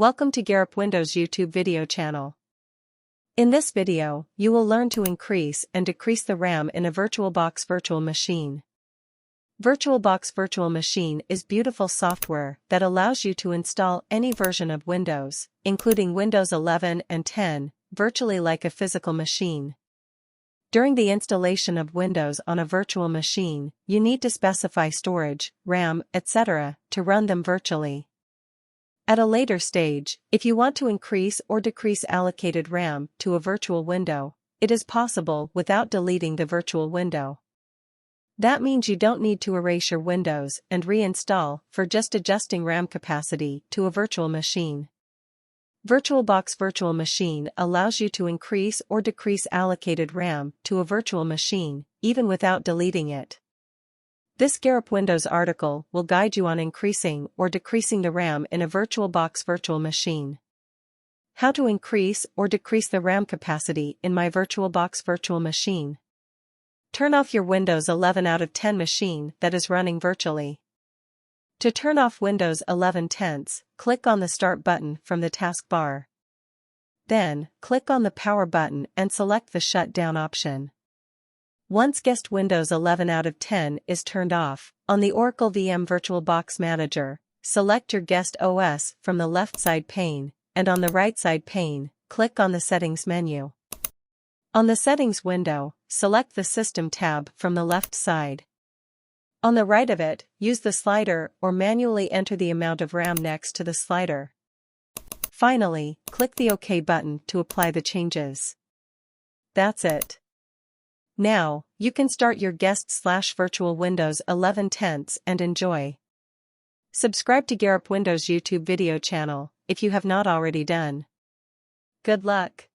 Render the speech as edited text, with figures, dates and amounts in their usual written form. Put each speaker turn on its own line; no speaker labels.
Welcome to Garup Windows YouTube video channel. In this video, you will learn to increase and decrease the RAM in a VirtualBox virtual machine. VirtualBox Virtual Machine is beautiful software that allows you to install any version of Windows, including Windows 11 and 10, virtually like a physical machine. During the installation of Windows on a virtual machine, you need to specify storage, RAM, etc., to run them virtually. At a later stage, if you want to increase or decrease allocated RAM to a virtual window, it is possible without deleting the virtual window. That means you don't need to erase your Windows and reinstall for just adjusting RAM capacity to a virtual machine. VirtualBox Virtual Machine allows you to increase or decrease allocated RAM to a virtual machine, even without deleting it. This Garup Windows article will guide you on increasing or decreasing the RAM in a VirtualBox virtual machine. How to increase or decrease the RAM capacity in my VirtualBox virtual machine. Turn off your Windows 11 out of 10 machine that is running virtually. To turn off Windows 11 tense, click on the Start button from the taskbar. Then, click on the Power button and select the Shutdown option. Once Guest Windows 11 out of 10 is turned off, on the Oracle VM VirtualBox Manager, select your Guest OS from the left side pane, and on the right side pane, click on the Settings menu. On the Settings window, select the System tab from the left side. On the right of it, use the slider or manually enter the amount of RAM next to the slider. Finally, click the OK button to apply the changes. That's it. Now, you can start your guest/virtual Windows 11 tense and enjoy. Subscribe to Garup Windows YouTube video channel if you have not already done. Good luck.